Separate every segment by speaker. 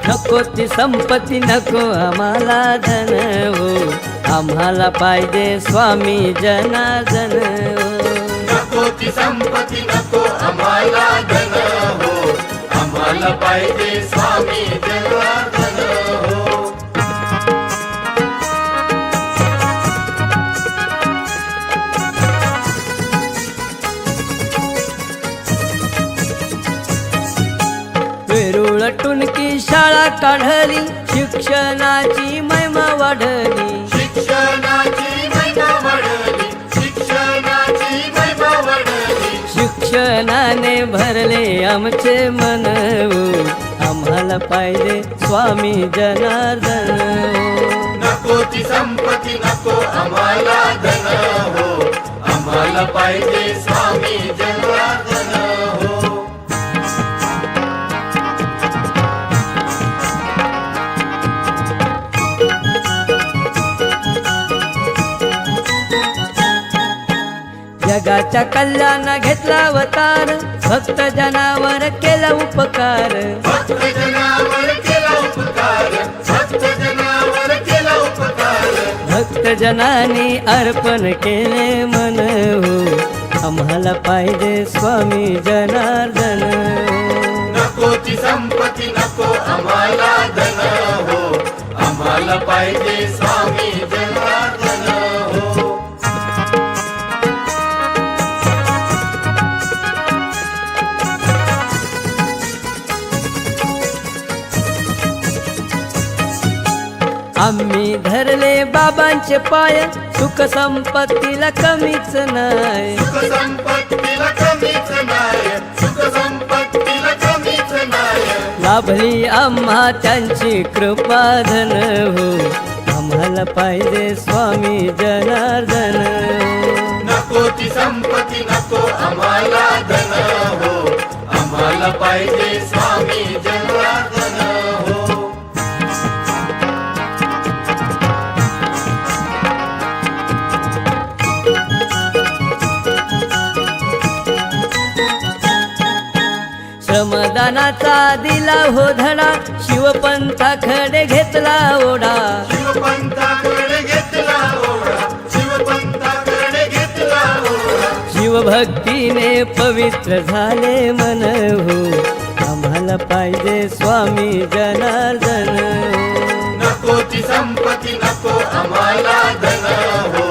Speaker 1: नको ती संपत्ती नको आम्हाला धन हो, आम्हाला पाहिजे स्वामी जनार्दन हो.
Speaker 2: नको ती संपत्ती नको आम्हाला धन हो, आम्हाला पाहिजे स्वामी जनार्दन हो.
Speaker 1: वेरूळ टुणकी शाळा काढली, शिक्षणाची महिमा वाढली.
Speaker 2: शिक्षणाची महिमा वाढली, शिक्षणाची महिमा वाढली.
Speaker 1: शिक्षणाने भरले आमचे मन हो, आम्हाला पाहिजे स्वामी जनार्दन हो.
Speaker 2: नको ती संपत्ती नको आम्हाला धन हो, आम्हाला पाहिजे स्वामी जनार्दन हो.
Speaker 1: जगाच्या कल्याण घेतला अवतार, भक्त जनावर केला उपकार.
Speaker 2: भक्त जनावर केला उपकार, भक्त जनावर केला उपकार.
Speaker 1: भक्त जनानी अर्पण केले मन हो, आम्हाला पाहिजे स्वामी जनार्दन हो.
Speaker 2: नको ती संपत्ती नको आम्हाला धन हो, आम्हाला पाहिजे स्वामी जनार्दन हो.
Speaker 1: आम्ही धरले बाबांचे पाय, सुख संपत्तीला कमीच नाही.
Speaker 2: सुख संपत्तीला कमीच नाही, सुख संपत्तीला कमीच नाही.
Speaker 1: लाभली आम्हा त्यांची कृपा धन हो, आम्हाला पाहिजे स्वामी जनार्दन हो.
Speaker 2: नको ती संपत्ती नको आम्हाला धन हो, आम्हाला पाहिजे स्वामी जनार्दन हो. श्रमदानाचा दिला हो धडा, शिवपंथाकडे घेतला ओढा. शिवपंथाकडे घेतला ओढा, शिवपंथाकडे घेतला ओढा.
Speaker 1: शिवभक्तीने पवित्र झाले मन हो, आम्हाला पाहिजे स्वामी जनार्दन हो.
Speaker 2: नको ती संपत्ती नको आम्हाला धन हो,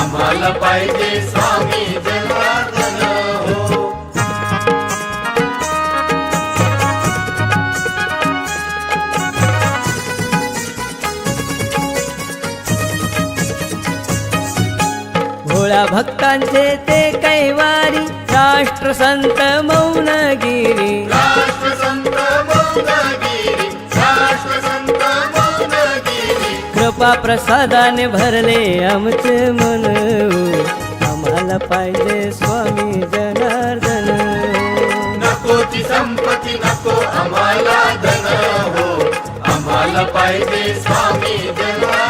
Speaker 2: आम्हाला पाहिजे स्वामी जनार्दन हो. भोळ्या भक्तांचे ते कैवारी, राष्ट्रसंत मौनगिरी. राष्ट्रसंत मौनगिरी, राष्ट्रसंत मौनगिरी.
Speaker 1: कृपा प्रसादाने भरले आमचे मन हो, आम्हाला पाहिजे स्वामी जनार्दन हो.
Speaker 2: नको ती संपत्ती नको आम्हाला धन हो, आम्हाला पाहिजे स्वामी जनार्दन